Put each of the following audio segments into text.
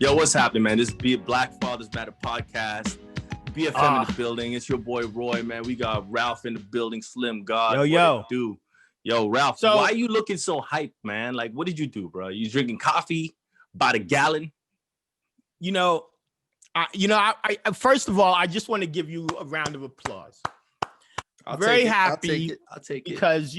Yo, what's happening, man? This is Be Black Fathers Matter podcast. BFM in the building. It's your boy Roy, man. We got Ralph in the building. Slim God. Yo, Ralph. So, why are you looking so hyped, man? Like, what did you do, bro? You drinking coffee by the gallon? I first of all, I just want to give you a round of applause. I'm very happy. I'll take it because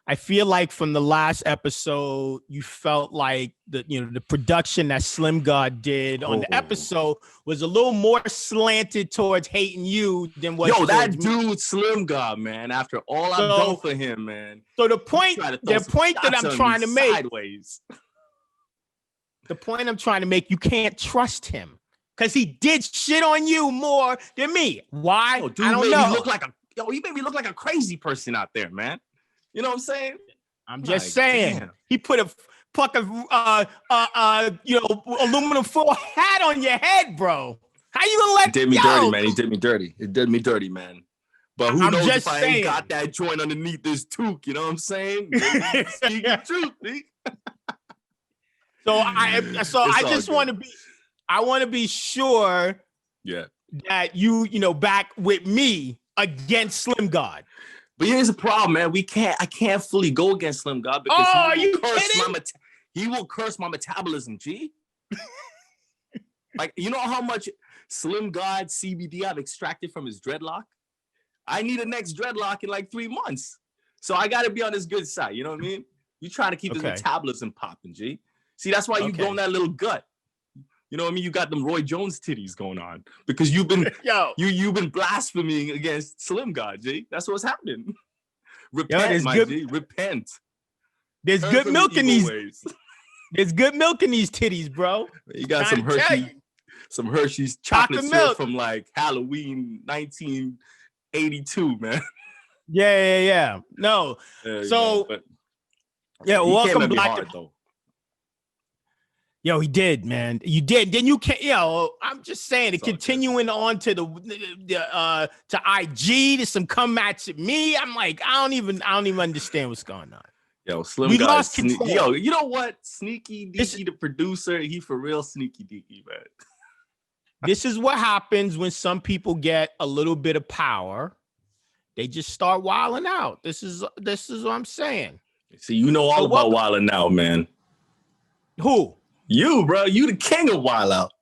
I feel like from the last episode, you felt like the production that Slim God did on the episode was a little more slanted towards hating you than what. Yo, that dude Slim God, man. After all I've done for him, man. So the point that I'm trying to make, sideways. The point I'm trying to make, you can't trust him because he did shit on you more than me. Why? Yo, dude, I don't know. He made me look like a crazy person out there, man. You know what I'm saying? I'm just saying. Damn. He put a aluminum foil hat on your head, bro. How you gonna let? He did me dirty, man. He did me dirty. It did me dirty, man. But who knows if I ain't got that joint underneath this toque? You know what I'm saying? Speak the truth, man. I want to be sure. Yeah. That you back with me against Slim God. But here's the problem, man. I can't fully go against Slim God because he will curse my metabolism, G. Like, you know how much Slim God CBD I've extracted from his dreadlock? I need a next dreadlock in like 3 months. So I got to be on his good side. You know what I mean? You trying to keep his metabolism popping, G. See, that's why you go in that little gut. You know what I mean? You got them Roy Jones titties going on because you've been you've been blaspheming against Slim God, G. That's what's happening. Repent, G. Repent. There's good milk in these. There's good milk in these titties, bro. You got some Hershey's chocolate syrup from like Halloween 1982, man. Yeah. No. Welcome Black. Yo, he did, man. You did. Then you can't. I'm just saying. Continuing on to to IG to some come match at me. I'm like, I don't even understand what's going on. Yo, Slim God. Lost control. Yo, you know what? Sneaky Deaky, the producer, he for real sneaky deaky, man. This is what happens when some people get a little bit of power. They just start wilding out. This is what I'm saying. See, you know all about wilding out, man. Who? You, bro, you the king of wild out.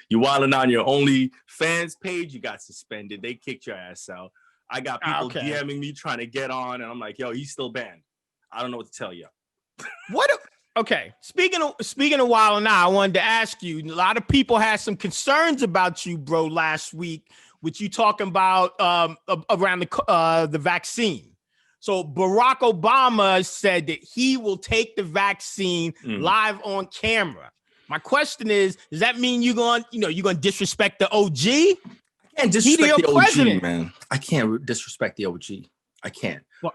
You wilding on your OnlyFans page. You got suspended. They kicked your ass out. I got people DMing me trying to get on, and I'm like, yo, he's still banned. I don't know what to tell you. Speaking of wilding out, I wanted to ask you. A lot of people had some concerns about you, bro, last week, with you talking about around the vaccine. So Barack Obama said that he will take the vaccine live on camera. My question is, does that mean you're going to disrespect the OG? I can't disrespect the OG, man. I can't disrespect the OG. I can't. But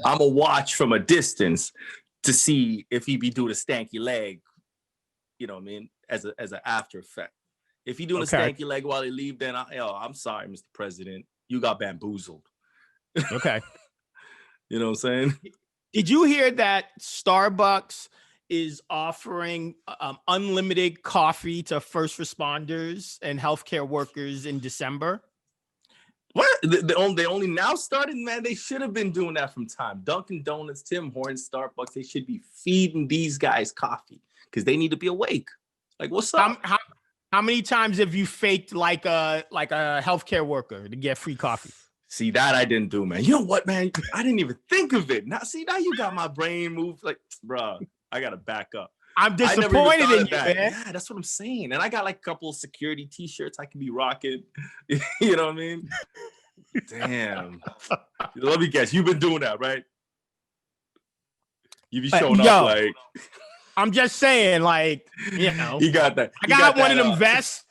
I'm going to watch from a distance to see if he be doing a stanky leg, you know what I mean, as an after effect. If he doing a stanky leg while he leave, then I'm sorry, Mr. President. You got bamboozled. Okay. You know what I'm saying? Did you hear that Starbucks is offering unlimited coffee to first responders and healthcare workers in December? What? They only now started, man. They should have been doing that from time. Dunkin' Donuts, Tim Hortons, Starbucks, they should be feeding these guys coffee because they need to be awake. Like, what's up? How many times have you faked like a healthcare worker to get free coffee? See, that I didn't do, man. You know what, man? I didn't even think of it. Now you got my brain moved. Like, bro, I got to back up. I'm disappointed in you, man. Yeah, that's what I'm saying. And I got like a couple of security t-shirts I can be rocking. You know what I mean? Damn. Let me guess. You've been doing that, right? You be showing up like... I'm just saying, like, You got that. I got one of them vests.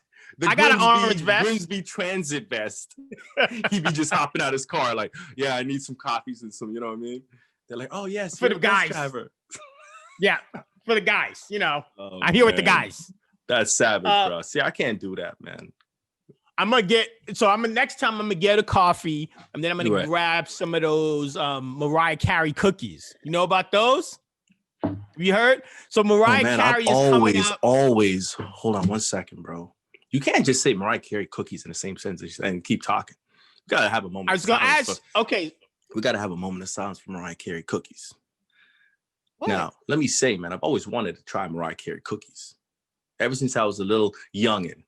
I got an orange vest. Grimsby Transit vest. He be just hopping out his car like, yeah, I need some coffees and some, you know what I mean? They're like, oh, yes. For the guys. Driver. Yeah, for the guys, I'm here with the guys. That's savage, bro. See, I can't do that, man. Next time I'm going to get a coffee, and then I'm going to grab some of those Mariah Carey cookies. You know about those? Have you heard? So Mariah Carey is coming out. Always. Hold on 1 second, bro. You can't just say Mariah Carey cookies in the same sentence and keep talking. You gotta have a moment. I was gonna ask. Okay, we gotta have a moment of silence for Mariah Carey cookies. What? Now, let me say, man, I've always wanted to try Mariah Carey cookies. Ever since I was a little youngin'.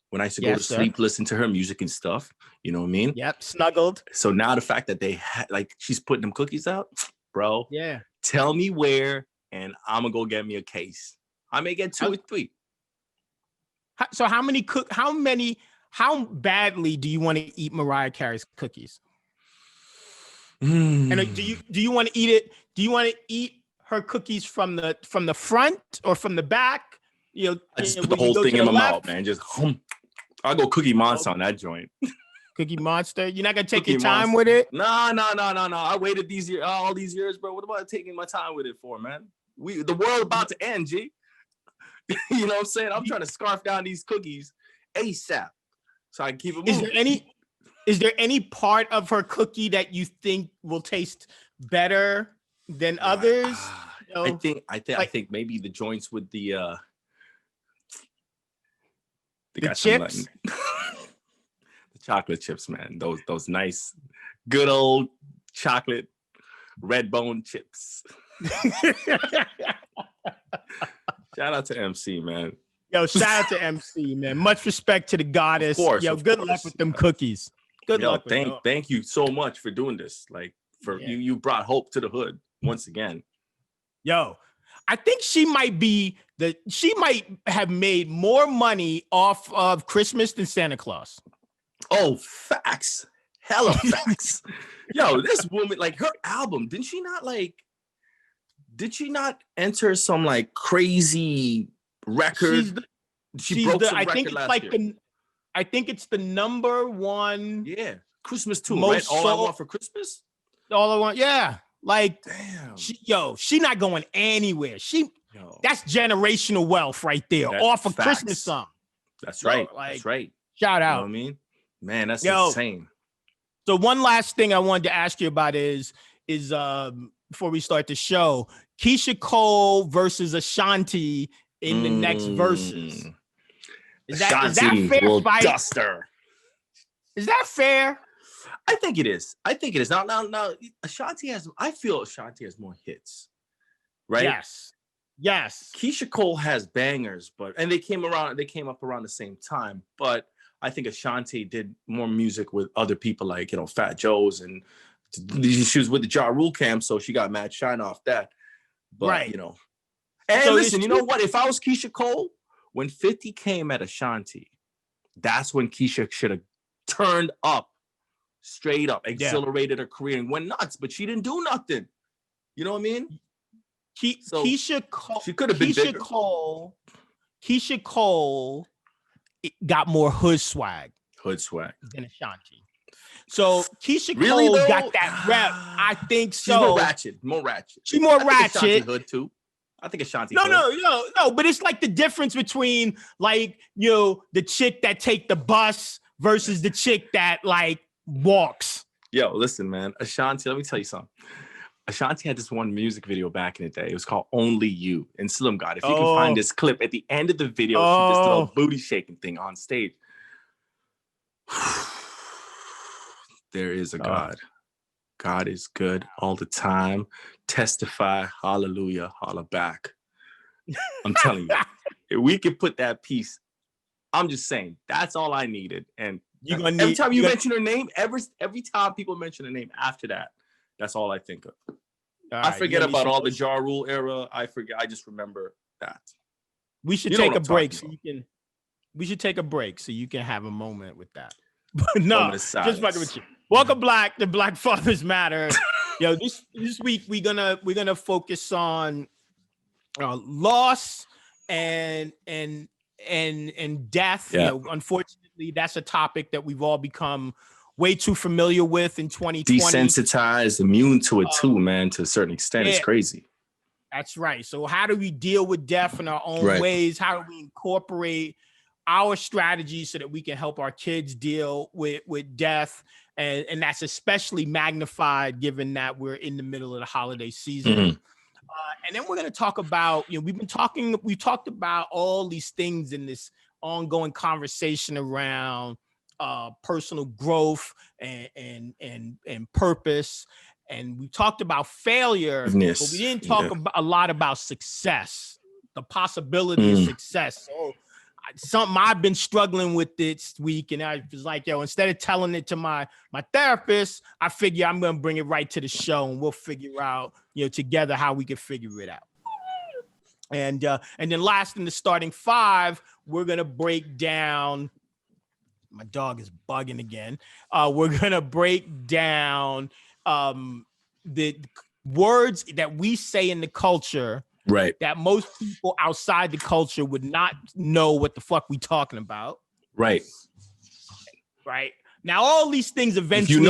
When I used to go to sleep, listen to her music and stuff. You know what I mean? Yep, snuggled. So now the fact that she's putting them cookies out, bro. Yeah. Tell me where, and I'm gonna go get me a case. I may get 2 or 3. So how badly do you want to eat Mariah Carey's cookies? And do you want to eat it? Do you want to eat her cookies from the front or from the back? You know, I just put the whole thing in my mouth, man. Just I'll go Cookie Monster on that joint. Cookie Monster. You're not gonna take your time with it? No. I waited all these years, bro. What am I taking my time with it for, man? The world about to end, G. You know what I'm saying? I'm trying to scarf down these cookies ASAP so I can keep it moving. Is there any part of her cookie that you think will taste better than others? You know, I think maybe the joints with the chips. The chocolate chips, man. Those nice, good old chocolate red bone chips. Shout out to MC, man. Yo, shout out to MC, man. Much respect to the goddess. Of course, good luck with them cookies. Good luck with them. Thank you so much for doing this. Like you brought hope to the hood once again. Yo, I think she might have made more money off of Christmas than Santa Claus. Oh, facts. Hella facts. Yo, this woman, like her album, did she not enter some like crazy record? She broke some record last year. I think it's the number one. Yeah, Christmas too, right? All I Want for Christmas. All I Want, yeah. Like, damn. She not going anywhere. That's generational wealth right there. Off a Christmas song. That's right. That's right. Shout out. You know what I mean? Man, that's insane. So one last thing I wanted to ask you about is before we start the show, Keisha Cole versus Ashanti in the next verses. Is that fair fight? Duster. Is that fair? I think it is. Now, Ashanti I feel Ashanti has more hits, right? Yes. Keisha Cole has bangers, and they came up around the same time, but I think Ashanti did more music with other people like, Fat Joe's, and she was with the Ja Rule camp, so she got mad shine off that. But, right. And so listen, you know what? If I was Keisha Cole, when 50 came at Ashanti, that's when Keisha should have turned up, straight up, accelerated her career and went nuts, but she didn't do nothing. You know what I mean? Keisha Cole, she could have been bigger. Keisha Cole got more hood swag than Ashanti. So Keisha Cole got that rep. I think so. She's more ratchet. She's more ratchet. Ashanti hood too. I think Ashanti. No. But it's like the difference between the chick that take the bus versus the chick that walks. Yo, listen, man. Ashanti, let me tell you something. Ashanti had this one music video back in the day. It was called Only You. And Slim God, if you can find this clip at the end of the video, she did this little booty shaking thing on stage. There is a God. God is good all the time. Testify, hallelujah, holla back. I'm telling you, if we could put that piece, I'm just saying, that's all I needed. And every time you mention her name, every time people mention her name after that, that's all I think of. I forget about all the Ja Rule era. I just remember that. We should take a break so you can. We should take a break so you can have a moment with that. But no, just fucking with you. Welcome, the Black Fathers Matter. Yo, this week we're gonna focus on loss and death. Yeah. Unfortunately, that's a topic that we've all become way too familiar with in 2020. Desensitized, immune to it too, man, to a certain extent. It's crazy. That's right. So how do we deal with death in our own ways? How do we incorporate our strategies so that we can help our kids deal with death? And that's especially magnified given that we're in the middle of the holiday season. And then we're going to talk about, we talked about all these things in this ongoing conversation around personal growth and purpose. And we talked about failure, but we didn't talk a lot about success, the possibility of success. So something I've been struggling with this week, and I was like, instead of telling it to my therapist, I figure I'm gonna bring it right to the show, and we'll figure out, together how we can figure it out. And then last in the starting five, we're gonna break down. My dog is bugging again. We're gonna break down the words that we say in the culture. Right. That most people outside the culture would not know what the fuck we talking about. Right. Right. Now, all these things eventually If you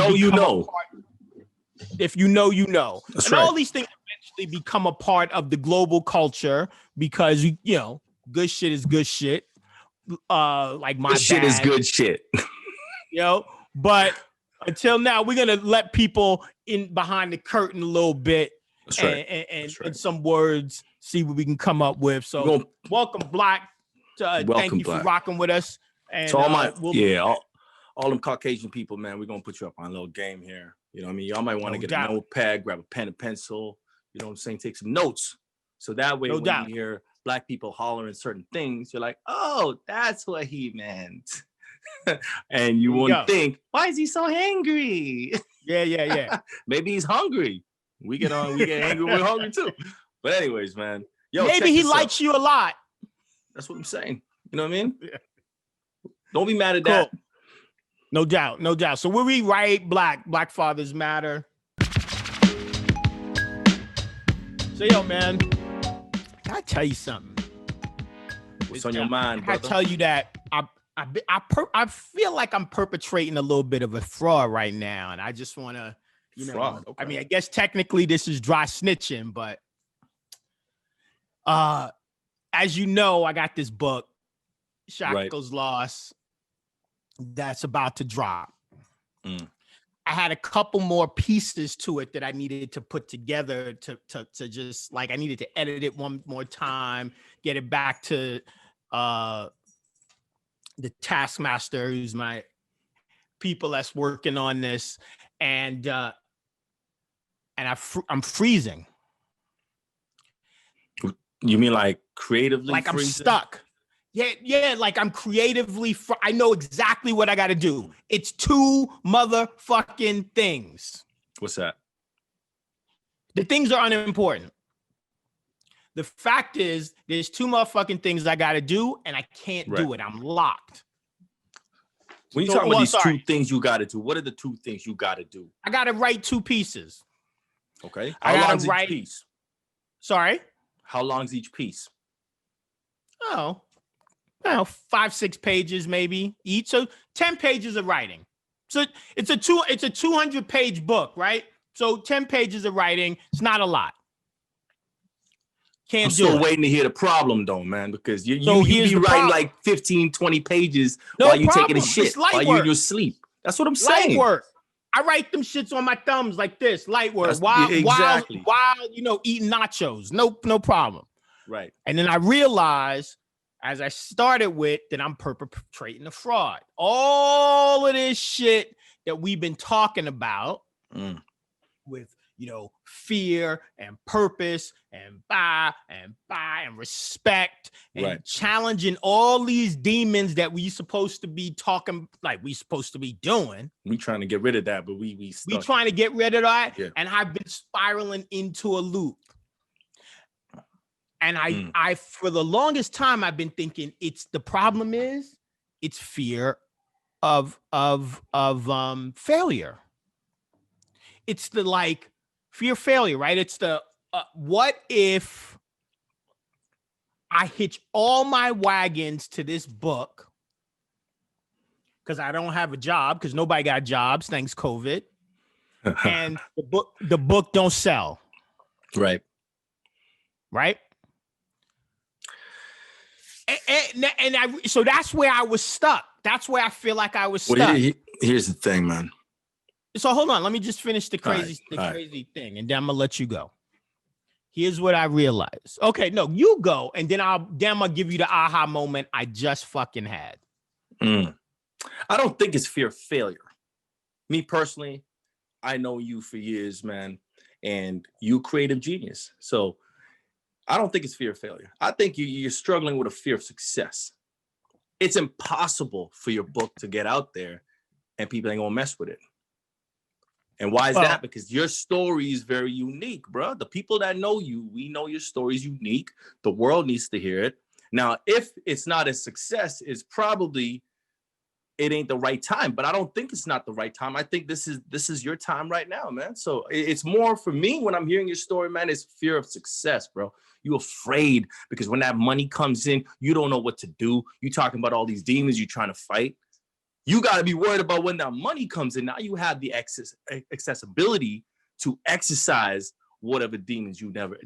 know, you know. That's and right. all these things eventually become a part of the global culture because, good shit is good shit. Like my good shit is good shit. But until now, we're going to let people in behind the curtain a little bit. That's right. And some words, see what we can come up with. So welcome, Black. Thank you for rocking with us. And so all them Caucasian people, man, we're gonna put you up on a little game here. You know what I mean? Y'all might want to get a notepad, grab a pen and pencil, you know what I'm saying? Take some notes. So that way when you hear Black people hollering certain things, you're like, oh, that's what he meant. And you won't think, why is he so angry? Yeah. Maybe he's hungry. We get angry, we're hungry too. But anyways, man. Maybe he likes you a lot. That's what I'm saying. You know what I mean? Yeah. Don't be mad at that. No doubt. So we'll rewrite Black Fathers Matter. So man, can I tell you something? What's on your mind, brother? I tell you that I feel like I'm perpetrating a little bit of a fraud right now, and I just want to. Fraud. Okay. I mean, I guess technically this is dry snitching, but as you know, I got this book, Shackles Lost, that's about to drop. I had a couple more pieces to it that I needed to put together to just I needed to edit it one more time, get it back to the Taskmaster, who's my people that's working on this, and I'm freezing. You mean like creatively? Like freezing? I'm stuck. Yeah. Like I'm creatively. I know exactly what I got to do. It's two motherfucking things. What's that? The things are unimportant. The fact is, there's two motherfucking things I got to do, and I can't do it. I'm locked. When you talk about these two things you got to do, what are the two things you got to do? I got to write two pieces. Okay. How long is each piece? Sorry? How long is each piece? Oh, 5-6 pages maybe each. So 10 pages of writing. So it's a 200-page book, right? So 10 pages of writing. It's not a lot. I'm still waiting to hear the problem though, man, because you be writing like 15, 20 pages while you taking a shit, while you're in your sleep. That's what I'm saying. Light work. I write them shits on my thumbs like this, light work, while eating nachos. No problem. Right. And then I realized, as I started with, that I'm perpetrating a fraud. All of this shit that we've been talking about with, fear and purpose and buy and respect and challenging all these demons that we supposed to be talking, like we supposed to be doing. We trying to get rid of that, but we trying to get rid of that. Yeah. And I've been spiraling into a loop. And I for the longest time I've been thinking it's fear of failure. It's the fear of failure, right? It's the what if I hitch all my wagons to this book because I don't have a job, because nobody got jobs thanks COVID, and the book don't sell. Right. So that's where I was stuck. That's where I feel like I was stuck. Well, here's the thing, man. So hold on, let me just finish the crazy thing, and then I'm gonna let you go. Here's what I realized. Okay, no, you go, and then I'm gonna give you the aha moment I just fucking had. I don't think it's fear of failure. Me personally, I know you for years, man, and you creative genius. So I don't think it's fear of failure. I think you're struggling with a fear of success. It's impossible for your book to get out there and people ain't gonna mess with it. And why is that? Because your story is very unique, bro. The people that know you, we know your story is unique. The world needs to hear it. Now, if it's not a success, it's probably it ain't the right time. But I don't think it's not the right time. I think this is your time right now, man. So it's more for me when I'm hearing your story, man. It's fear of success, bro. You afraid because when that money comes in, you don't know what to do. You talking about all these demons you're trying to fight. You got to be worried about when that money comes in. Now you have the accessibility to exercise whatever demons you never,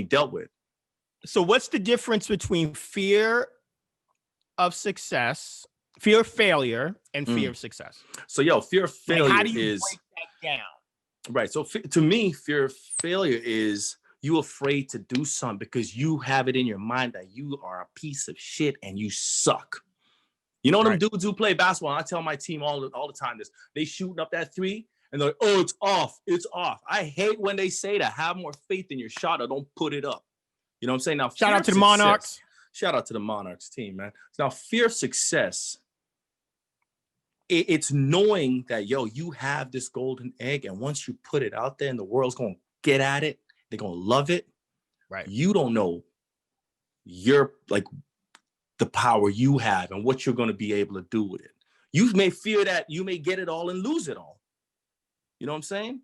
dealt with. So what's the difference between fear of success, fear of failure, and fear of success? So, fear of failure how do you is break that down? Right. So to me, fear of failure is you afraid to do something because you have it in your mind that you are a piece of shit and you suck. You know them dudes who play basketball. I tell my team all the time this. They shooting up that three and they're like, oh, it's off. It's off. I hate when they say that. Have more faith in your shot or don't put it up. You know what I'm saying? Now, shout out to the Monarchs. Shout out to the Monarchs team, man. Now, fear of success, it's knowing that, you have this golden egg. And once you put it out there and the world's going to get at it, they're going to love it. Right. You don't know the power you have and what you're going to be able to do with it. You may fear that you may get it all and lose it all. You know what I'm saying?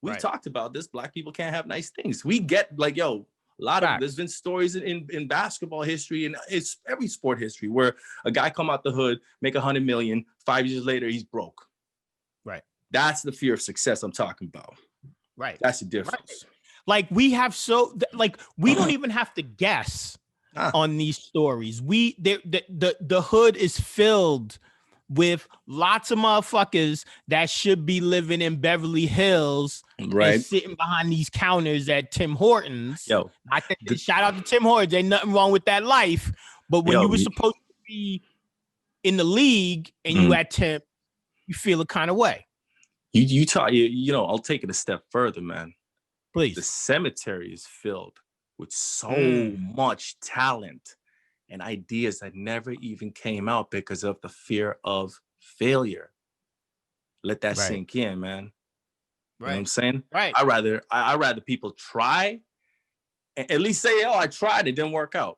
We've talked about this. Black people can't have nice things. We get a lot of, there's been stories in basketball history and it's every sport history where a guy come out the hood, make 100 million, 5 years later, he's broke. Right. That's the fear of success I'm talking about. Right. That's the difference. Like we have we don't even have to guess on these stories. The hood is filled with lots of motherfuckers that should be living in Beverly Hills, and sitting behind these counters at Tim Hortons. I think shout out to Tim Hortons. Ain't nothing wrong with that life. But when you were supposed to be in the league and you at Tim, you feel a kind of way. I'll take it a step further, man. Please. The cemetery is filled with so much talent and ideas that never even came out because of the fear of failure. Let that sink in, man. You know what I'm saying? Right. I rather people try and at least say, I tried, it didn't work out.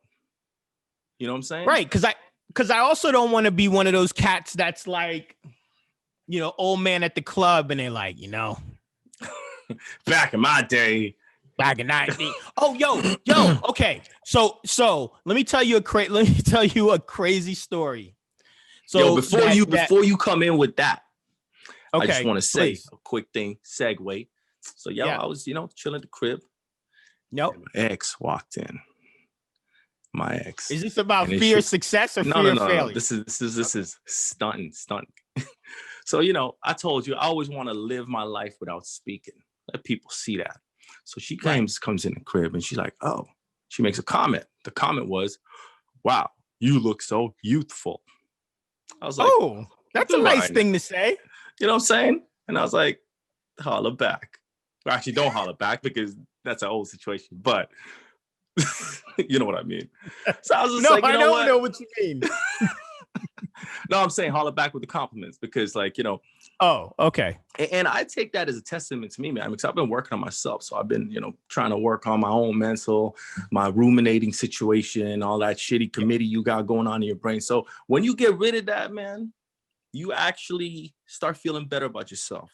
You know what I'm saying? Right. Because I also don't want to be one of those cats that's like, old man at the club and they're like, back in my day. Back in 90. Oh, yo. Okay. So let me tell you a crazy story. So before you come in with that, I just want to say a quick thing, segue. So I was, chilling at the crib. Nope. My ex walked in. My ex. Is this about fear of success or fear of failure? This is stunting. So, I told you I always want to live my life without speaking. Let people see that. So she comes in the crib and she's like, oh, she makes a comment. The comment was, wow, you look so youthful. I was like, oh, that's a nice thing to say. You know what I'm saying? And I was like, holla back. Well, actually, don't holla back because that's an old situation, but you know what I mean. So I was just I don't know what you mean. No, I'm saying holla back with the compliments because Oh, okay. And I take that as a testament to me, man, because I've been working on myself. So I've been, trying to work on my own mental, my ruminating situation, all that shitty committee you got going on in your brain. So when you get rid of that, man, you actually start feeling better about yourself.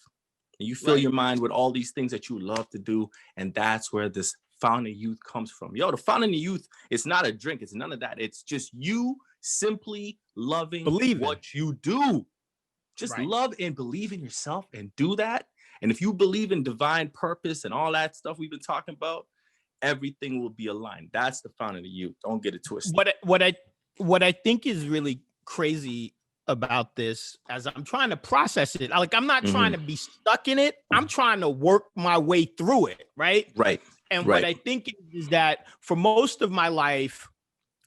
And you fill your mind with all these things that you love to do. And that's where this fountain of youth comes from. The fountain of youth, it's not a drink. It's none of that. It's just you simply loving what you do. Just love and believe in yourself and do that. And if you believe in divine purpose and all that stuff we've been talking about, everything will be aligned. That's the fountain of youth. Don't get it twisted. What I think is really crazy about this, as I'm trying to process it, I'm not trying to be stuck in it. I'm trying to work my way through it. Right. Right. And what I think is that for most of my life,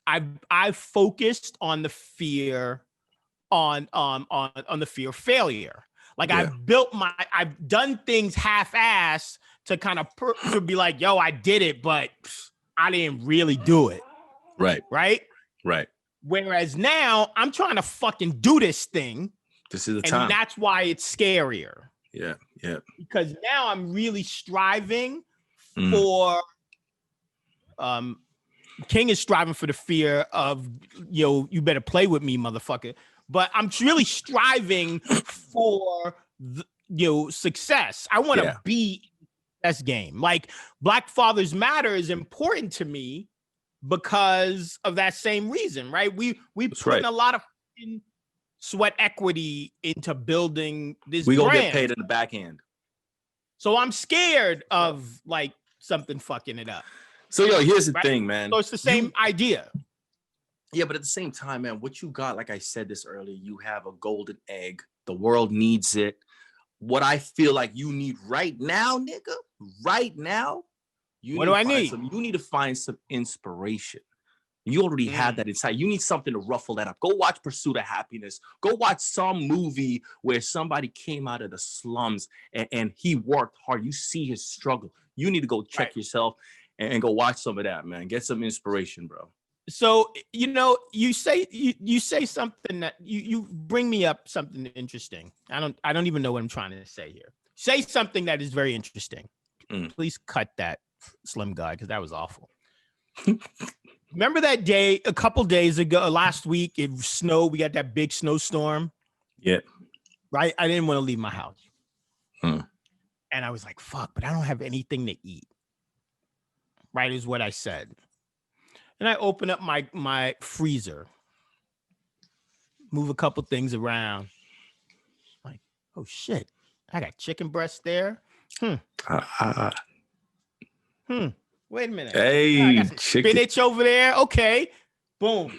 I've focused on the fear on the fear of failure. Like I've done things half-ass to kind of to be like, yo, I did it, but I didn't really do it. Right. Whereas now I'm trying to fucking do this thing. This is the time. And that's why it's scarier. Yeah. Because now I'm really striving for King is striving for the fear of, yo, you better play with me, motherfucker. But I'm really striving for success. I want to be in this game. Like Black Fathers Matter is important to me because of that same reason, right? We put in a lot of sweat equity into building this we brand. Gonna get paid in the back end. So I'm scared of like something fucking it up. So here's the thing, man. So it's the same idea. Yeah, but at the same time, man, what you got, like I said this earlier, you have a golden egg. The world needs it. What I feel like you need right now, nigga, right now, what do I need? You need to find some inspiration. You already have that inside. You need something to ruffle that up. Go watch Pursuit of Happiness. Go watch some movie where somebody came out of the slums and he worked hard. You see his struggle. You need to go check yourself and go watch some of that, man. Get some inspiration, bro. So, you say something that you bring me up something interesting. I don't even know what I'm trying to say here. Say something that is very interesting. Please cut that, Slim Guy, because that was awful. Remember that day a couple days ago, last week, it snowed. We got that big snowstorm. Yeah. Right? I didn't want to leave my house. And I was like, fuck, but I don't have anything to eat. Right, is what I said. And I open up my freezer, move a couple things around. Like, oh shit, I got chicken breast there. Wait a minute. Hey, I got some spinach over there. Okay, boom.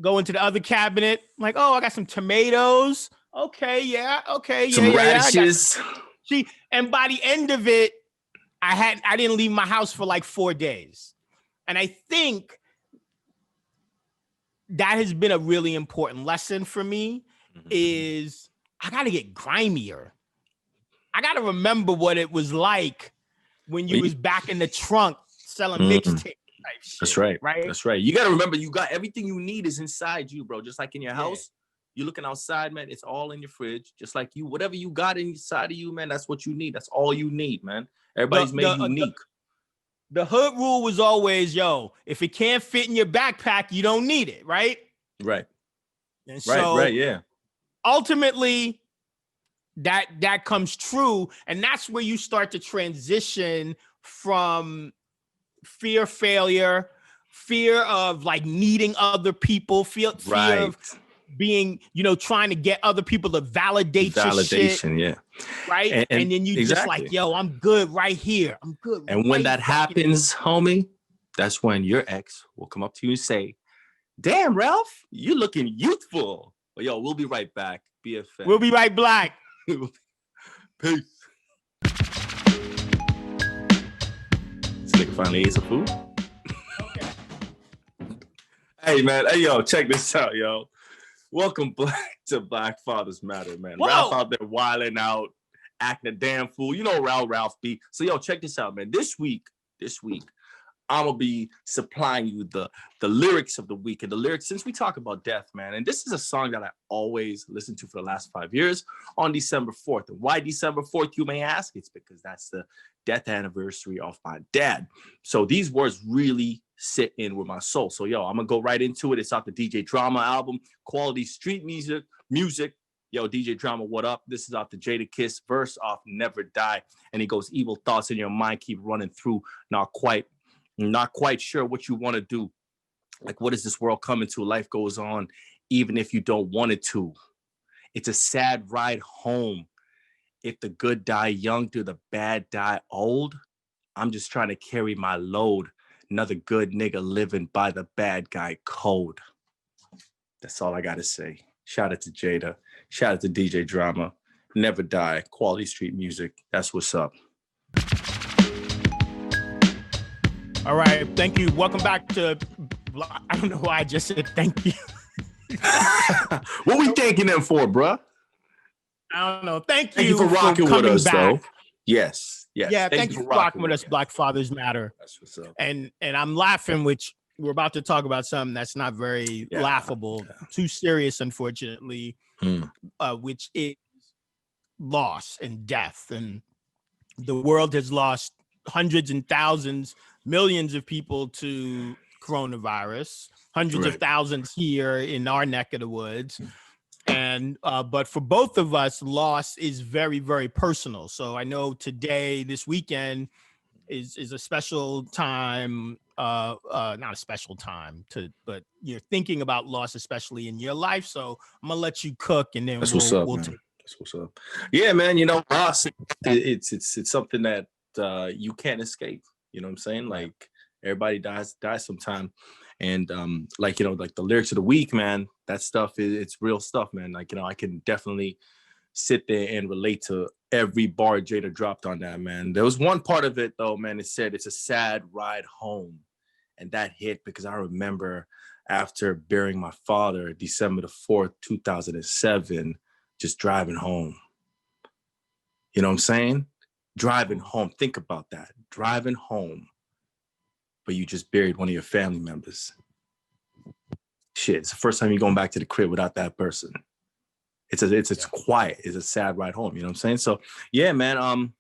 Go into the other cabinet. Like, oh, I got some tomatoes. Okay, yeah. Okay, some radishes. See, and by the end of it, I didn't leave my house for like 4 days. And I think that has been a really important lesson for me is I got to get grimier. I got to remember what it was like when you was back in the trunk selling mixtape type shit. That's right. Right. That's right. You got to remember you got everything you need is inside you, bro. Just like in your house, you're looking outside, man. It's all in your fridge. Just like you, whatever you got inside of you, man, that's what you need. That's all you need, man. Everybody's made unique. The hood rule was always, if it can't fit in your backpack, you don't need it, right? Right. And so yeah. Ultimately, that comes true. And that's where you start to transition from fear of failure, fear of like needing other people, fear of being, trying to get other people to validate your shit. Yeah. Right. And then you just like, I'm good right here. I'm good. And when that happens, homie, that's when your ex will come up to you and say, damn, Ralph, you're looking youthful. Well, we'll be right back. BFF. We'll be right back. Peace. This nigga finally ate some food. Okay. Hey, man. Hey, check this out, Welcome back to Black Fathers Matter, man. Whoa. Ralph out there wilding out, acting a damn fool. You know Ralph be. So, check this out, man. This week, I'm going to be supplying you the lyrics of the week. And the lyrics, since we talk about death, man, and this is a song that I always listen to for the last 5 years on December 4th. And why December 4th, you may ask? It's because that's the death anniversary of my dad. So these words really sit in with my soul. So, I'm going to go right into it. It's off the DJ Drama album, Quality Street Music. DJ Drama, what up? This is off the Jada Kiss verse off Never Die. And he goes, evil thoughts in your mind keep running through, not quite sure what you want to do. Like, what is this world coming to? Life goes on, even if you don't want it to. It's a sad ride home. If the good die young, do the bad die old? I'm just trying to carry my load. Another good nigga living by the bad guy code. That's all I got to say. Shout out to Jada. Shout out to DJ Drama. Never Die. Quality Street Music. That's what's up. All right. Thank you. Welcome back to, I don't know why I just said thank you. What we thanking them for, bruh? I don't know. Thank you for rocking with us, though. Yes. Yeah, thank you for rocking with us. Black Fathers Matter. That's what's up. And I'm laughing, which we're about to talk about something that's not very laughable, too serious, unfortunately, which is loss and death. And the world has lost hundreds and thousands, millions of people to coronavirus, hundreds of thousands here in our neck of the woods. And but for both of us, loss is very, very personal. So I know today, this weekend, is a special time, not a special time but you're thinking about loss, especially in your life. So I'm gonna let you cook, and then That's what's up. That's what's up. Yeah, man. You know, loss. It's something that you can't escape. You know what I'm saying? Like everybody dies sometime. And like, you know, like the lyrics of the week, man, that stuff it's real stuff, man. Like, you know, I can definitely sit there and relate to every bar Jada dropped on that, man. There was one part of it though, man. It said it's a sad ride home, and that hit because I remember after burying my father, December the 4th, 2007, just driving home. You know what I'm saying? Driving home. Think about that. Driving home, but you just buried one of your family members. Shit, it's the first time you're going back to the crib without that person. It's quiet. It's a sad ride home. You know what I'm saying? So yeah, man.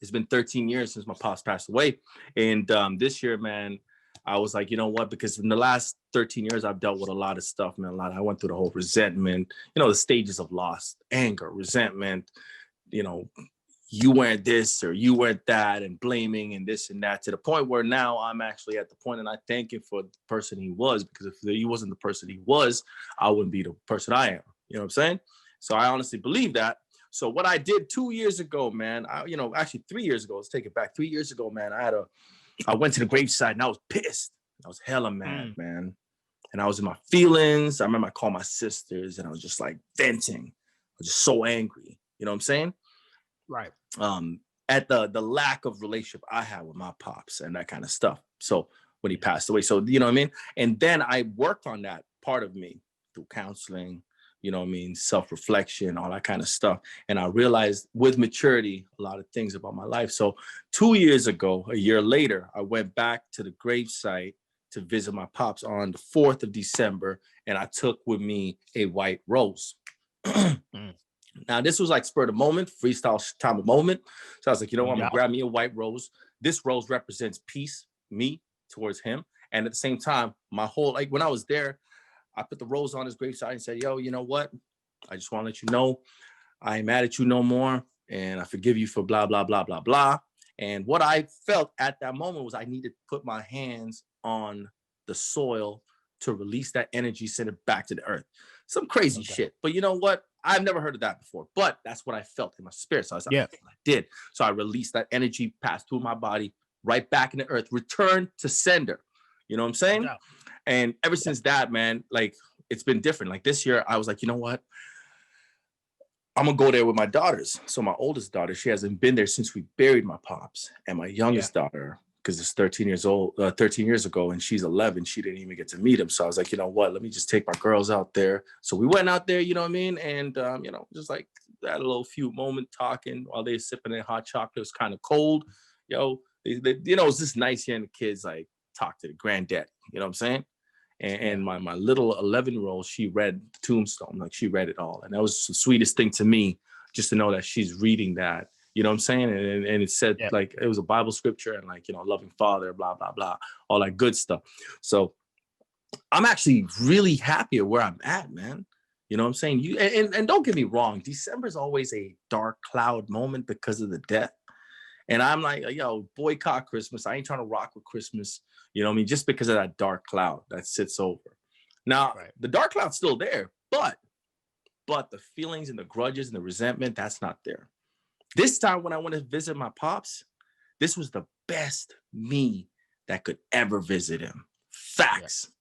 It's been 13 years since my pops passed away, and this year, man, I was like, you know what? Because in the last 13 years, I've dealt with a lot of stuff, man. I went through the whole resentment, you know, the stages of loss, anger, resentment, you know, you weren't this or you weren't that, and blaming and this and that, to the point where now I'm actually at the point, and I thank him for the person he was, because if he wasn't the person he was, I wouldn't be the person I am. You know what I'm saying? So I honestly believe that. So what I did 2 years ago, man, actually 3 years ago, let's take it back. 3 years ago, man, I went to the graveside and I was pissed. I was hella mad, man. And I was in my feelings. I remember I called my sisters and I was just like venting. I was just so angry. You know what I'm saying? Right. At the lack of relationship I had with my pops and that kind of stuff. So when he passed away, so, you know what I mean? And then I worked on that part of me through counseling, you know what I mean? Self-reflection, all that kind of stuff. And I realized with maturity, a lot of things about my life. So 2 years ago, a year later, I went back to the gravesite to visit my pops on the 4th of December. And I took with me a white rose. Now, this was like spur of the moment, freestyle time of moment. So I was like, you know what? I'm going to grab me a white rose. This rose represents peace, me towards him. And at the same time, my whole, like when I was there, I put the rose on his graveside and said, yo, you know what? I just want to let you know I ain't mad at you no more. And I forgive you for blah, blah, blah, blah, blah. And what I felt at that moment was I needed to put my hands on the soil to release that energy, send it back to the earth. Some crazy shit. But you know what? I've never heard of that before, but that's what I felt in my spirit. So I was like, I did. So I released that energy, passed through my body, right back in the earth, return to sender. You know what I'm saying? And ever since that, man, like it's been different. Like this year, I was like, you know what? I'm gonna go there with my daughters. So my oldest daughter, she hasn't been there since we buried my pops. And my youngest daughter, because it's 13 years ago, and she's 11, she didn't even get to meet him. So I was like, you know what? Let me just take my girls out there. So we went out there, you know what I mean? And, you know, just like had a little few moment talking while they sipping their hot chocolate. It was kind of cold. They, you know, it was just nice hearing the kids like talk to the granddad. You know what I'm saying? And my little 11-year-old, she read the tombstone, like she read it all. And that was the sweetest thing to me, just to know that she's reading that, you know what I'm saying? And it said like, it was a Bible scripture and like, you know, loving father, blah, blah, blah, all that good stuff. So I'm actually really happy at where I'm at, man. You know what I'm saying? And don't get me wrong, December is always a dark cloud moment because of the death. And I'm like, yo, boycott Christmas. I ain't trying to rock with Christmas. You know what I mean? Just because of that dark cloud that sits over. Now, the dark cloud's still there, but the feelings and the grudges and the resentment, that's not there. This time when I went to visit my pops, this was the best me that could ever visit him. Facts.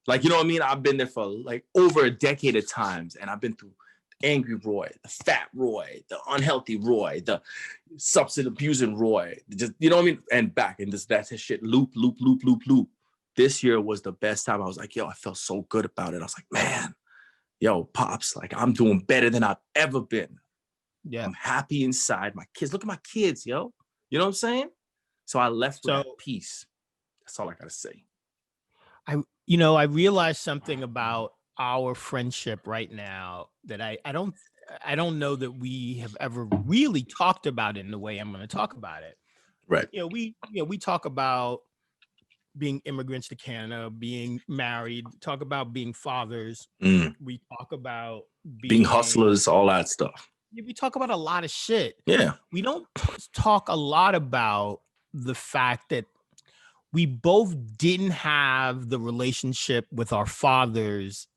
Like, you know what I mean? I've been there for like over a decade of times, and I've been through angry Roy, the fat Roy, the unhealthy Roy, the substance abusing Roy. Just, you know what I mean? And back, and that's his shit. Loop. This year was the best time. I was like, yo, I felt so good about it. I was like, man, yo, Pops, like I'm doing better than I've ever been. Yeah. I'm happy inside. My kids, look at my kids, yo. You know what I'm saying? So I left with that peace. That's all I gotta say. I realized something about our friendship right now that I don't know that we have ever really talked about it in the way I'm going to talk about it. Right. We talk about being immigrants to Canada, being married, talk about being fathers. We talk about being hustlers, all that stuff. We talk about a lot of shit. Yeah. We don't talk a lot about the fact that we both didn't have the relationship with our fathers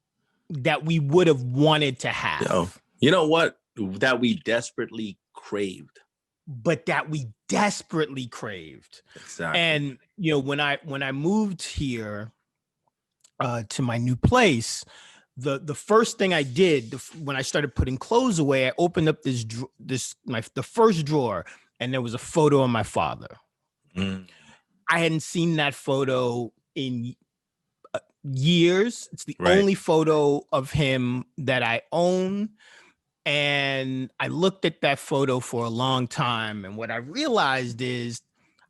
that we would have wanted to have. Yo, you know what? That we desperately craved. But that we desperately craved. Exactly. And when I moved here to my new place, the first thing I did when I started putting clothes away, I opened up the first drawer, and there was a photo of my father. I hadn't seen that photo in years. It's the only photo of him that I own. And I looked at that photo for a long time. And what I realized is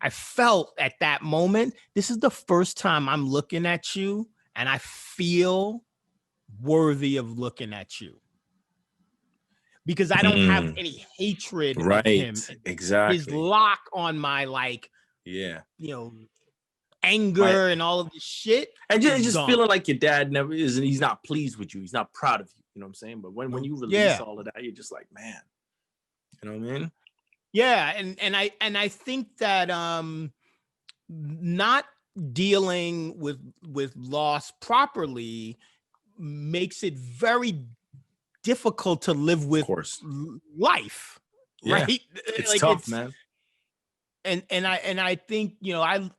I felt at that moment, this is the first time I'm looking at you and I feel worthy of looking at you. Because I don't have any hatred of him. Exactly. His lock on my anger and all of this shit. And just feeling like your dad never is, and he's not pleased with you. He's not proud of you. You know what I'm saying? But when you release all of that, you're just like, man, you know what I mean? Yeah. And I think that not dealing with loss properly makes it very difficult to live with life. Yeah. Right? It's tough, man. And I think,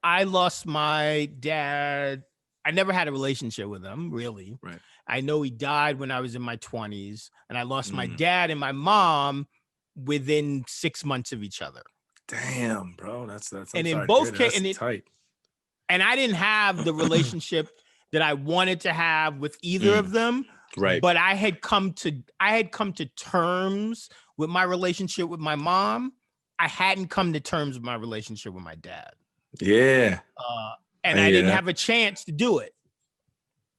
I lost my dad. I never had a relationship with him, really. Right. I know he died when I was in my 20s, and I lost my dad and my mom within 6 months of each other. Damn, bro. That's and in both cases, tight. And I didn't have the relationship that I wanted to have with either of them. Right. But I had come to terms with my relationship with my mom. I hadn't come to terms with my relationship with my dad. Yeah. And I didn't have a chance to do it.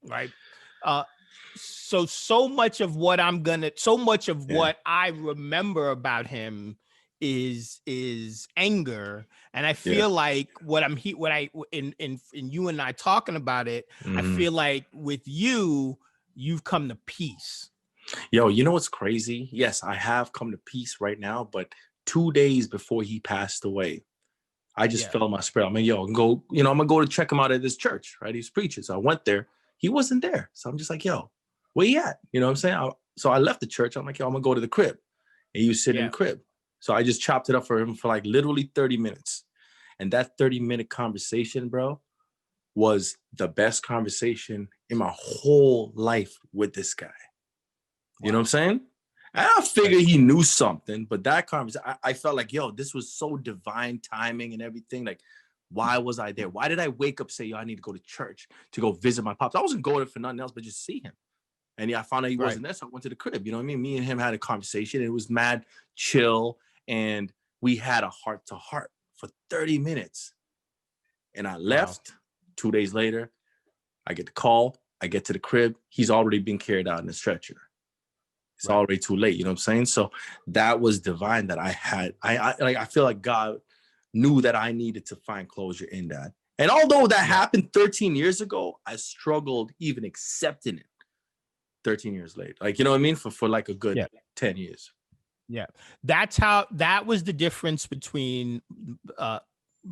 Right. So much of what what I remember about him is anger. And I feel like in you and I talking about it, I feel like with you've come to peace. Yo, you know what's crazy? Yes, I have come to peace right now, but 2 days before he passed away, I just felt in my spirit. I'm like, yo, I'm gonna go to check him out at this church, right? He's preaching. So I went there. He wasn't there. So I'm just like, yo, where you at? You know what I'm saying? So I left the church. I'm like, yo, I'm gonna go to the crib. And he was sitting in the crib. So I just chopped it up for him for like literally 30 minutes. And that 30-minute conversation, bro, was the best conversation in my whole life with this guy. You know what I'm saying? And I figured he knew something, but that conversation, I felt like, yo, this was so divine timing and everything. Like, why was I there? Why did I wake up, say, yo, I need to go to church to go visit my pops? I wasn't going for nothing else, but just see him. And I found out he wasn't there, so I went to the crib. You know what I mean? Me and him had a conversation. It was mad chill, and we had a heart-to-heart for 30 minutes. And I left. Wow. 2 days later, I get the call. I get to the crib. He's already been carried out in a stretcher. It's already too late. You know what I'm saying? So that was divine that I had. I feel like God knew that I needed to find closure in that. And although that happened 13 years ago, I struggled even accepting it 13 years later. Like, you know what I mean? For like a good 10 years. Yeah. That was the difference between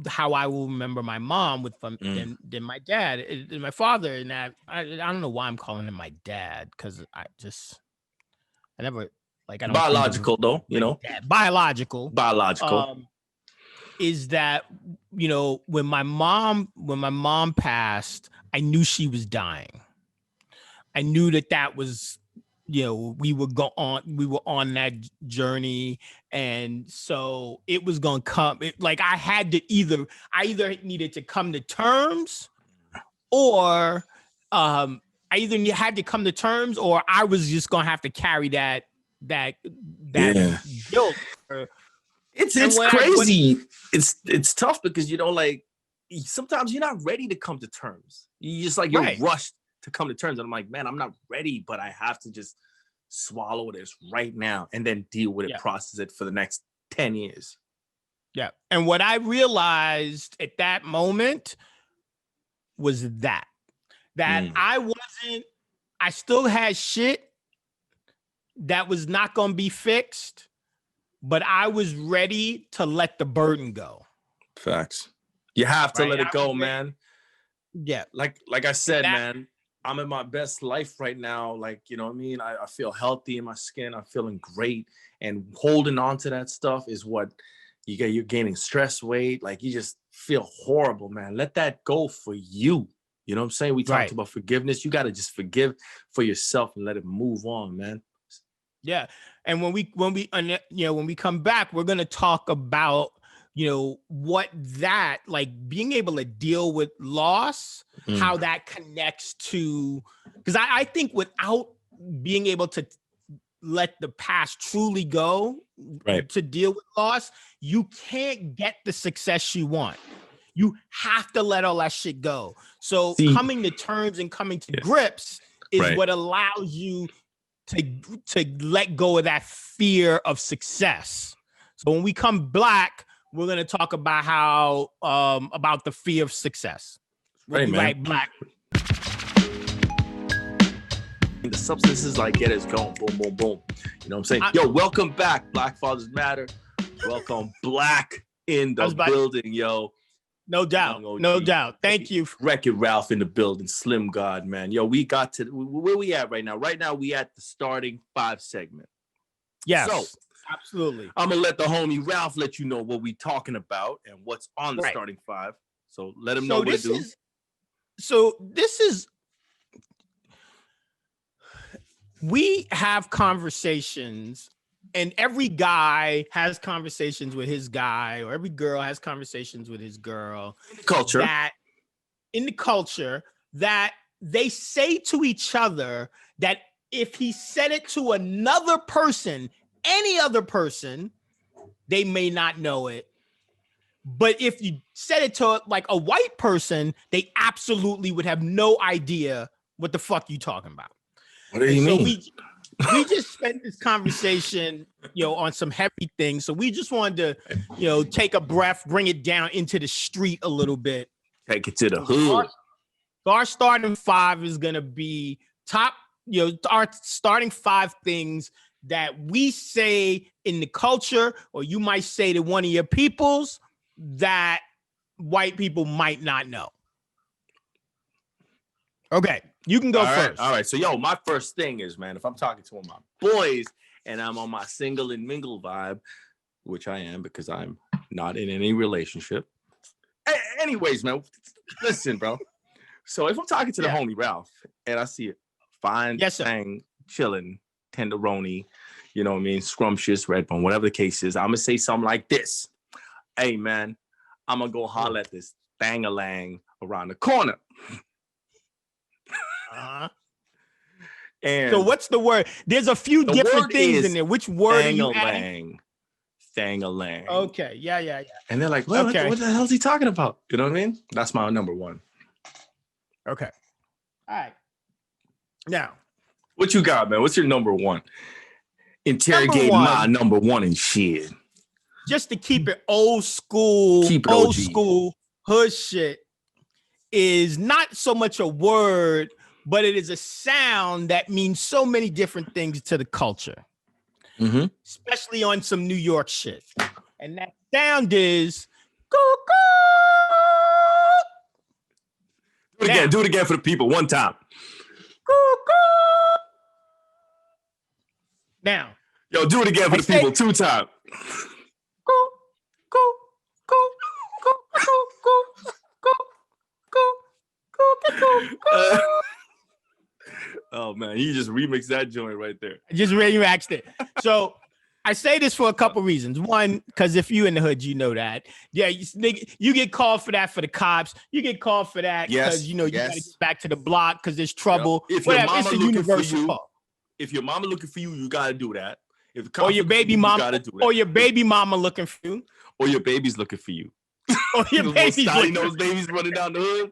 how I will remember my mom than my dad and my father. And I don't know why I'm calling him my dad, because I never I don't biological though, you know. Biological. Is that, when my mom passed, I knew she was dying. I knew that was we were on that journey, and so it was gonna come. I either needed to come to terms, or I either had to come to terms, or I was just gonna have to carry that guilt. It's crazy. It's tough because sometimes you're not ready to come to terms. You're right. rushed to come to terms. And I'm like, man, I'm not ready, but I have to just swallow this right now and then deal with it, process it for the next 10 years. Yeah. And what I realized at that moment was that I still had shit that was not going to be fixed, but I was ready to let the burden go. Facts. You have to let it go, man. Yeah. Like I said, man, I'm in my best life right now. Like, you know what I mean? I feel healthy in my skin. I'm feeling great. And holding on to that stuff is what you're gaining stress weight. Like, you just feel horrible, man. Let that go for you. You know what I'm saying? We talked about forgiveness. You got to just forgive for yourself and let it move on, man. Yeah. And when we come back, we're going to talk about, what that, like, being able to deal with loss, how that connects to, because I think without being able to let the past truly go, to deal with loss, you can't get the success you want. You have to let all that shit go. So coming to terms and coming to grips is what allows you to let go of that fear of success. So when we come back, we're going to talk about how about the fear of success. We'll be right back. The substances get us going. Boom, boom, boom. You know what I'm saying? Yo, welcome back. Black Fathers Matter. Welcome, Black in the building, yo. No doubt. No doubt. Thank you. Wreck-It Ralph in the building. Slim God, man. Yo, we got to where we at right now? Right now, we at the starting 5 segment. Yes. So, absolutely. I'm gonna let the homie Ralph let you know what we talking about and what's on the starting 5. So let him know what to do. We have conversations, and every guy has conversations with his guy, or every girl has conversations with his girl. In the culture that they say to each other that if he said it to another person, any other person, they may not know it. But if you said it to like a white person, they absolutely would have no idea what the fuck you talking about. What do you mean? We just spent this conversation, on some heavy things. So we just wanted to, take a breath, bring it down into the street a little bit. Take it to the hood. Our starting 5 is going to be our starting 5 things that we say in the culture, or you might say to one of your peoples, that white people might not know. Okay, you can go first. All right. So, my first thing is, man, if I'm talking to one of my boys and I'm on my single and mingle vibe, which I am because I'm not in any relationship. Anyways, man, listen, bro. So if I'm talking to the homie Ralph and I see a fine thing, chilling, tenderoni, you know what I mean, scrumptious, red bone, whatever the case is, I'm going to say something like this. Hey, man, I'm going to go holler at this thang-a-lang around the corner. And so what's the word? There's a few different things in there. Which word are you adding? Thang-a-lang. Okay, yeah. And they're like, what the hell is he talking about? You know what I mean? That's my number 1. Okay. All right. Now, what you got, man? What's your number 1? Interrogate my number 1 and shit. Just to keep it old school, hood shit is not so much a word, but it is a sound that means so many different things to the culture, especially on some New York shit. And that sound is cuckoo. Do it again for the people one time. Cuckoo. Now, yo, do it again for the people 2 times. Oh man, you just remixed that joint right there. I just remixed it. So I say this for a couple reasons. One, because if you in the hood, you know that. Yeah, you get called for that for the cops. You get called for that because you got to get back to the block because there's trouble. Yep. If whatever, your mama it's a looking universal for you, call. if your mama looking for you, you gotta do that. If the Or your baby mama, you do that. or your baby mama looking for you, or your baby's looking for you. or your baby's looking. Those babies running down the hood.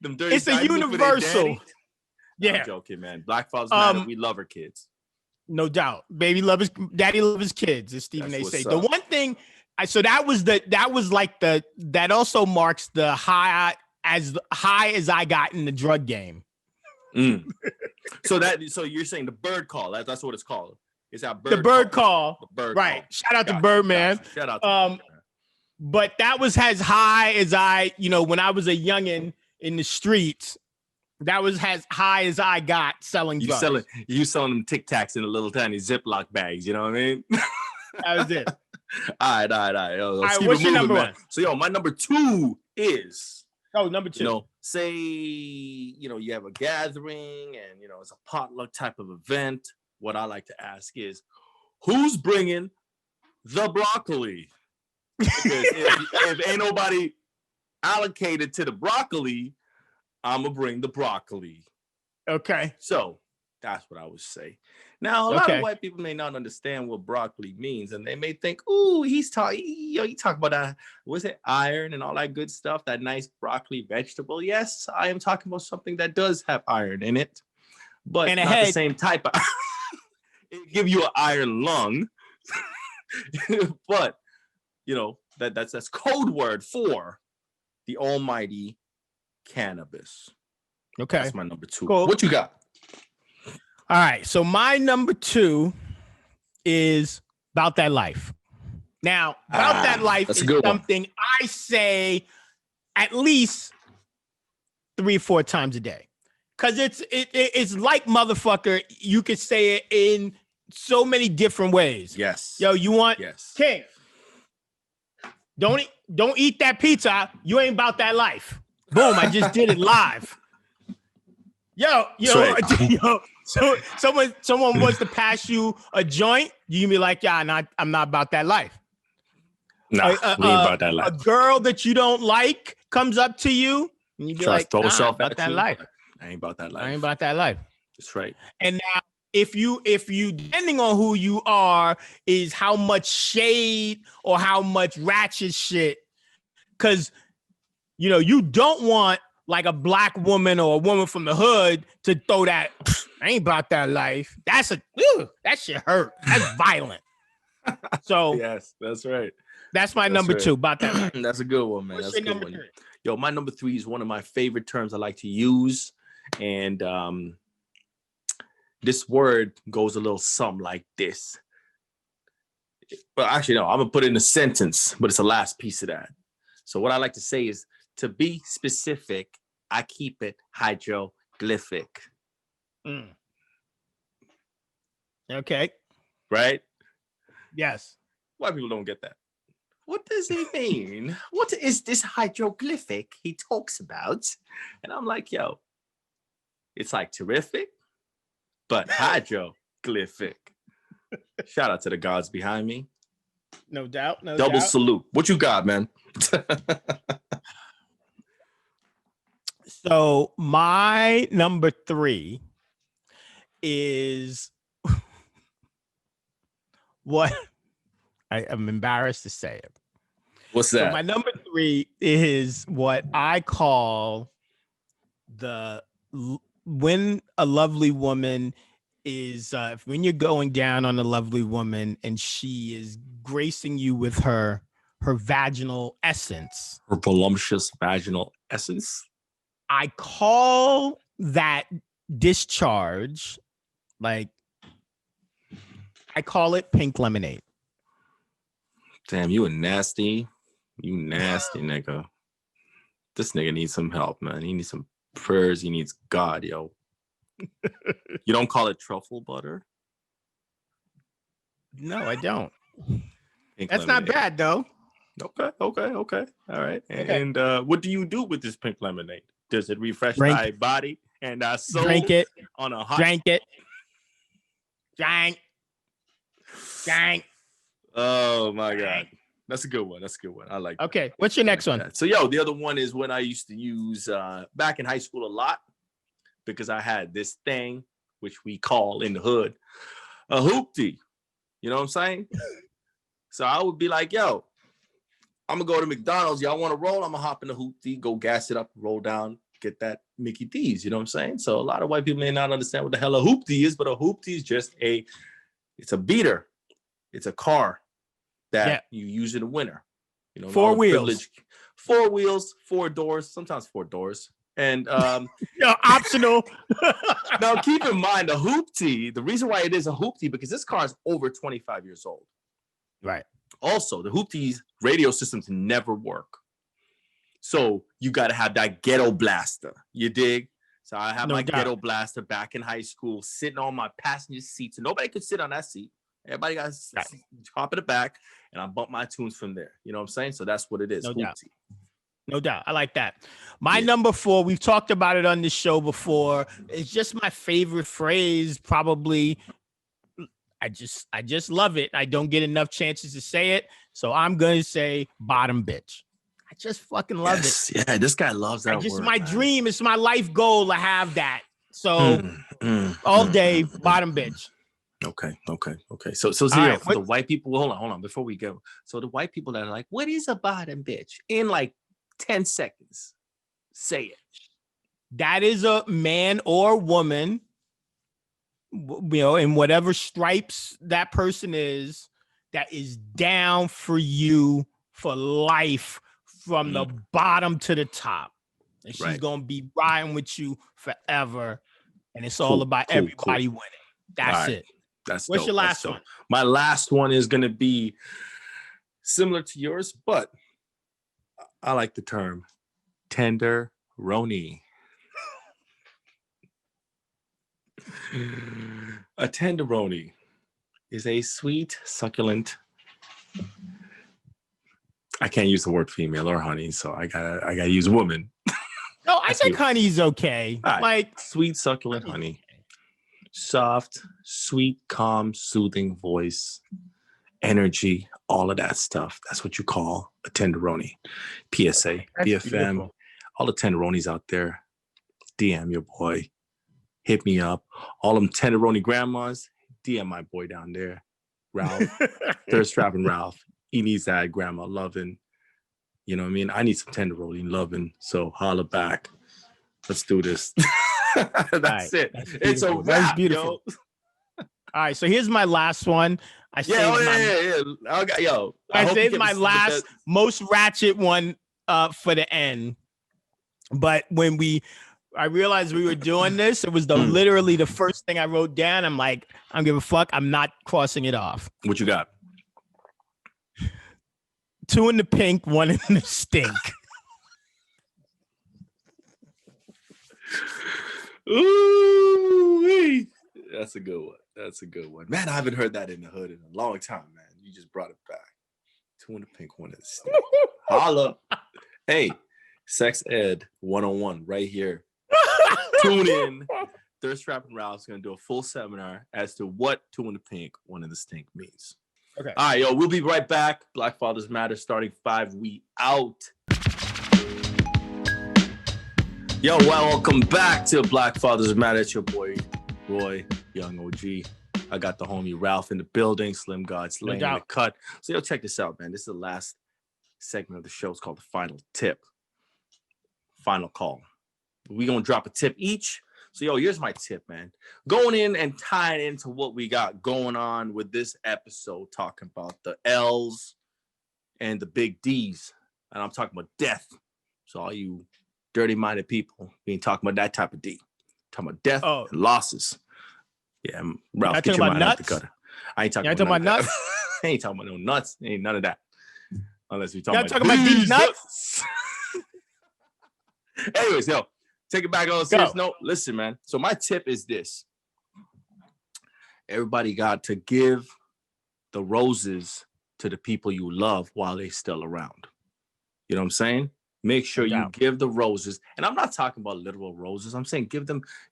Them dirty. It's a universal. Yeah, I'm joking, man. Black fathers matter. We love our kids. No doubt. Daddy love his kids, as Stephen A. say. The one thing, that also marks the high as I got in the drug game. So you're saying the bird call, that's what it's called. It's that bird the bird call. call. The bird right. Call. Shout out to Birdman. Shout out to Birdman. But that was as high as when I was a youngin' in the streets. That was as high as I got selling drugs. You selling them Tic Tacs in the little tiny Ziploc bags. You know what I mean? That was it. All right. All right, what's your number one? So, my number two is. Oh, number two. Say, you have a gathering and, it's a potluck type of event. What I like to ask is, who's bringing the broccoli? Because if ain't nobody allocated to the broccoli, I'm going to bring the broccoli. Okay. So that's what I would say. Now, a lot of white people may not understand what broccoli means, and they may think, "Ooh, you talk about what's it, iron and all that good stuff, that nice broccoli vegetable." Yes, I am talking about something that does have iron in it, but not the same type of. It give you an iron lung, but that's code word for the almighty cannabis. Okay, that's my number two. Cool. What you got? All right, so my number two is About That Life. Now, About That Life is something I say at least 3 or 4 times a day, because it's like motherfucker. You could say it in so many different ways. Yes. Yo, you want King? Don't eat that pizza. You ain't about that life. Boom! I just did it live. Yo. So someone wants to pass you a joint, you can be like, yeah, I'm not about that life. No, we ain't about that life. A girl that you don't like comes up to you, and you be like, throw herself about that life. I ain't about that life. I ain't about that life. That's right. And now, if you depending on who you are, is how much shade or how much ratchet shit, because you don't want like a black woman or a woman from the hood to throw that. I ain't about that life. That shit hurt. That's violent. So yes, that's right. That's my number two. About that life. That's a good one, man. What's that's a your good number one. 3? Yo, my number 3 is one of my favorite terms I like to use, and this word goes a little something like this. But actually, no, I'm gonna put it in a sentence, but it's the last piece of that. So what I like to say is, to be specific, I keep it hieroglyphic. Okay. Right? Yes. White people don't get that. What does he mean? What is this hieroglyphic he talks about? And I'm like, yo, it's like terrific, but hieroglyphic. Shout out to the gods behind me. No doubt. Double salute. What you got, man? So my number 3 is what I'm embarrassed to say it. What's that? So my number 3 is what I call when a lovely woman is when you're going down on a lovely woman and she is gracing you with her vaginal essence. Her voluptuous vaginal essence. I call that discharge, like, I call it pink lemonade. Damn, you nasty nigga. This nigga needs some help, man. He needs some prayers. He needs God, yo. You don't call it truffle butter? No, I don't. Pink That's lemonade. not bad, though. Okay. All right. Okay. And what do you do with this pink lemonade? Does it refresh thy body and thy soul? Drink it. on a hot. Drank it. Drank. Oh my God. That's a good one. I like that. Okay. What's your next one? So, the other one is when I used to use back in high school a lot because I had this thing, which we call in the hood a hoopty. You know what I'm saying? So I would be like, yo, I'm going to go to McDonald's. Y'all want to roll? I'm going to hop in the hoopty, go gas it up, roll down, get that Mickey D's. You know what I'm saying? So a lot of white people may not understand what the hell a hoopty is, but a hoopty is just it's a beater. It's a car that you use in the winter. You know, 4 wheels. 4 wheels, 4 doors, sometimes 4 doors. And optional. now keep in mind the hoopty, the reason why it is a hoopty, because this car is over 25 years old. Right. Also, the hoopty's radio systems never work. So you got to have that ghetto blaster. You dig? So I have my ghetto blaster back in high school sitting on my passenger seat. So nobody could sit on that seat. Everybody got to hop in the back, and I bump my tunes from there. You know what I'm saying? So that's what it is. No doubt. I like that. My number 4, we've talked about it on this show before. It's just my favorite phrase, probably. I just love it. I don't get enough chances to say it. So I'm going to say bottom bitch. I just fucking love it. Yeah, this guy loves that word. My dream. It's my life goal to have that. So all day, bottom bitch. Okay. So Zero, for the white people, hold on, before we go. So the white people that are like, what is a bottom bitch? In like 10 seconds, say it. That is a man or woman, in whatever stripes that person is, that is down for you for life from the bottom to the top. And she's going to be riding with you forever. And it's all about everybody winning. That's it. What's dope. Your last one? My last one is going to be similar to yours, but I like the term tenderoni. A tenderoni is a sweet, succulent. I can't use the word female or honey, so I gotta use woman. No, I think honey's okay. Right. Like sweet, succulent honey. Soft, sweet, calm, soothing voice, energy, all of that stuff. That's what you call a tenderoni. PSA, BFM, beautiful. All the tenderonis out there, DM your boy. Hit me up. All them tenderoni grandmas, DM my boy down there. Ralph, thirst trapping Ralph. He needs that grandma loving. You know what I mean? I need some tenderoni loving. So holla back. Let's do this. That's it. It's a wrap, that's beautiful. Yo. All right, so here's my last one. I say it's my last most ratchet one for the end. But when I realized we were doing this, it was literally the first thing I wrote down. I'm like, I don't give a fuck. I'm not crossing it off. What you got? 2 in the pink, 1 in the stink. Ooh, that's a good one. Man, I haven't heard that in the hood in a long time, man. You just brought it back. 2 in the pink, 1 in the stink. Holla. Hey, Sex Ed 101 right here. Tune in. Thirst Trapping Ralph's going to do a full seminar as to what 2 in the pink, 1 in the stink means. Okay. All right, yo, we'll be right back. Black Fathers Matter starting 5. We out. Yo, welcome back to Black Fathers Matter. It's your boy, Roy, Young OG. I got the homie Ralph in the building. Slim God's laying in the cut. So, yo, check this out, man. This is the last segment of the show. It's called the Final Tip. Final call. We're going to drop a tip each. So, yo, here's my tip, man. Going in and tying into what we got going on with this episode, talking about the L's and the big D's. And I'm talking about death. So all you dirty-minded people, we ain't talking about that type of D. Talking about death and losses. Yeah, Ralph, get your mind out the gutter. I ain't talking about nuts. I ain't talking about no nuts. Ain't none of that. Unless we talking about these nuts. Anyways, yo, take it back on a serious note. Listen, man. So my tip is this. Everybody got to give the roses to the people you love while they still around. You know what I'm saying? Make sure No you doubt. give the roses. And I'm not talking about literal roses. I'm saying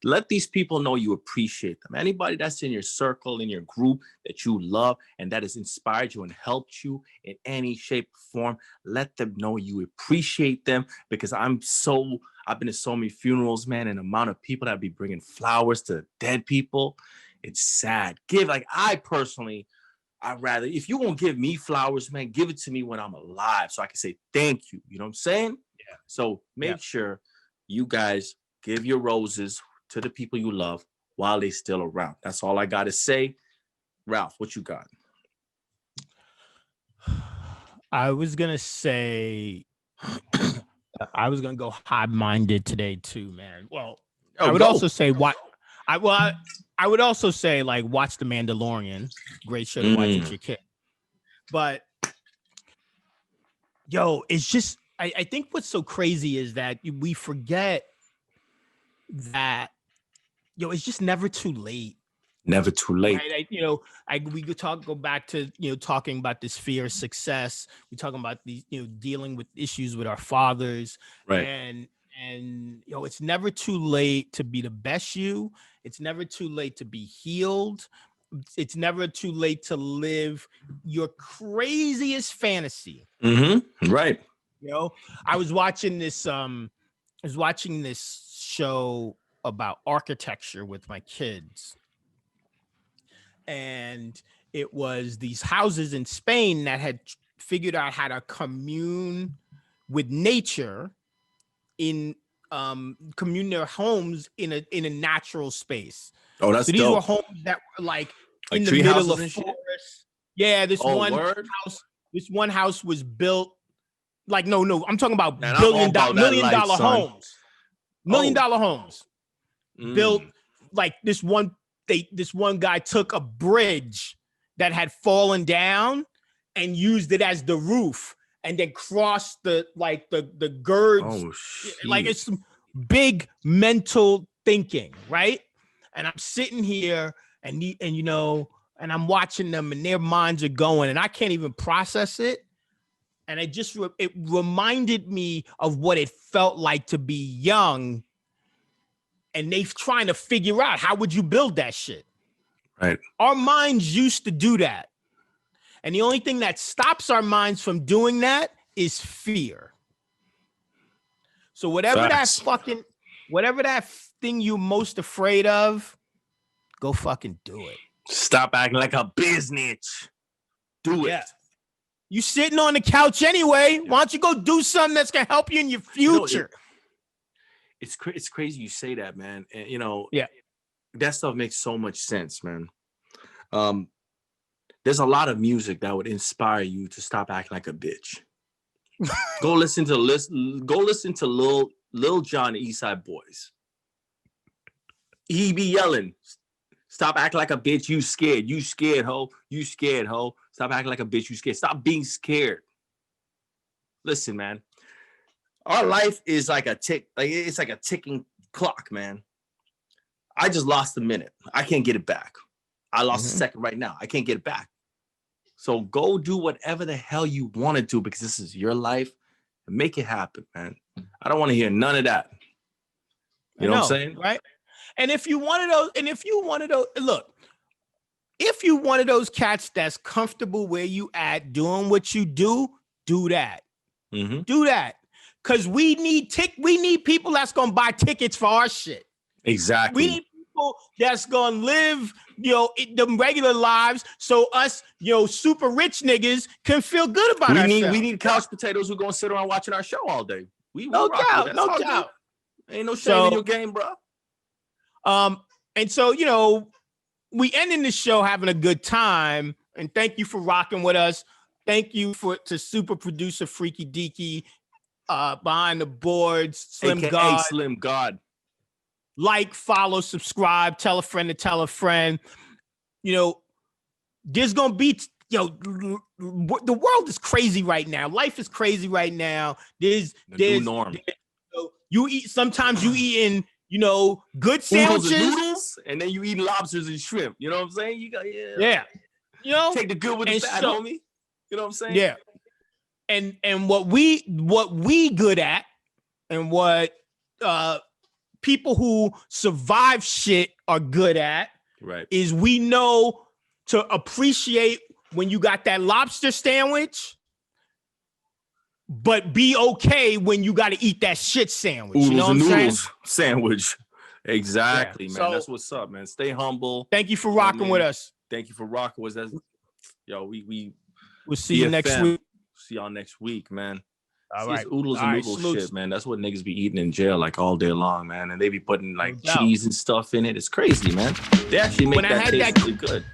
let these people know you appreciate them. Anybody that's in your circle, in your group that you love and that has inspired you and helped you in any shape or form, let them know you appreciate them, because I've been to so many funerals, man, and the amount of people that be bringing flowers to dead people. It's sad. I'd rather, if you won't give me flowers, man, give it to me when I'm alive so I can say thank you. You know what I'm saying? Yeah. So make sure you guys give your roses to the people you love while they're still around. That's all I got to say. Ralph, what you got? I was going to say, I was going to go high-minded today too, man. Well, I would also say I would also say, like, watch The Mandalorian. Great show to watch with your kid. But, yo, it's just, I think what's so crazy is that we forget that, yo, it's just never too late. Never too late. Right? We could go back to, talking about this fear of success. We're talking about these, dealing with issues with our fathers. Right. And it's never too late to be the best you. It's never too late to be healed. It's never too late to live your craziest fantasy. Mm-hmm. Right. I was watching this show about architecture with my kids. And it was these houses in Spain that had figured out how to commune with nature commune their homes in a natural space. Oh, that's so these dope. were homes that were like in the tree middle of houses and forest. Yeah, this one house was built like no, I'm talking about million dollar homes. $1 million homes. Built like this one guy took a bridge that had fallen down and used it as the roof, and then crossed the girds. Oh, shit. Like, it's some big mental thinking, right? And I'm sitting here and I'm watching them, and their minds are going, and I can't even process it. And it reminded me of what it felt like to be young, and they trying to figure out, how would you build that shit? Right. Our minds used to do that. And the only thing that stops our minds from doing that is fear. So whatever that thing you're most afraid of, go fucking do it. Stop acting like a business. Do it. You sitting on the couch anyway. Why don't you go do something that's gonna help you in your future? It's crazy you say that, man. And that stuff makes so much sense, man. There's a lot of music that would inspire you to stop acting like a bitch. Go listen to Lil Jon, Eastside Boys. He be yelling, "Stop acting like a bitch. You scared, ho. You scared, ho. Stop acting like a bitch. You scared. Stop being scared." Listen, man. Our life is like a tick. It's like a ticking clock, man. I just lost a minute. I can't get it back. I lost a second right now. I can't get it back. So go do whatever the hell you want to do, because this is your life, and make it happen, man. I don't want to hear none of that. You know what I'm saying? Right? And if you one of those, look, if you one of those cats that's comfortable where you at, doing what you do that. Mm-hmm. Do that. Because we need people that's gonna buy tickets for our shit. Exactly. We need people that's gonna live, the regular lives, so us, super rich niggas can feel good about ourselves. We need couch potatoes who gonna sit around watching our show all day. No doubt. Ain't no shame in your game, bro. And so, we ending the show having a good time, and thank you for rocking with us. Thank you to super producer Freaky Deaky, behind the boards, Slim God. Slim God. Like, follow, subscribe, tell a friend to tell a friend. There's gonna be, the world is crazy right now. Life is crazy right now. There's new norm. Sometimes you eating, good sandwiches, noodles, and then you eat lobsters and shrimp. You know what I'm saying? You got yeah. Take the good with the bad, homie. You know what I'm saying? Yeah. and what we good at, and what people who survive shit are good at, right, is we know to appreciate when you got that lobster sandwich, but be okay when you got to eat that shit sandwich. Oodles you know what and I'm noodles saying? sandwich. Exactly, Yeah. man. So, that's what's up, man. Stay humble. Thank you for rocking with us. Thank you for rocking with us. Yo, We'll see you next BFM. week. See y'all next week, man. All See, right. it's oodles and noodles shit, man. That's what niggas be eating in jail like all day long, man. And they be putting like cheese and stuff in it. It's crazy, man. They actually make that taste really good.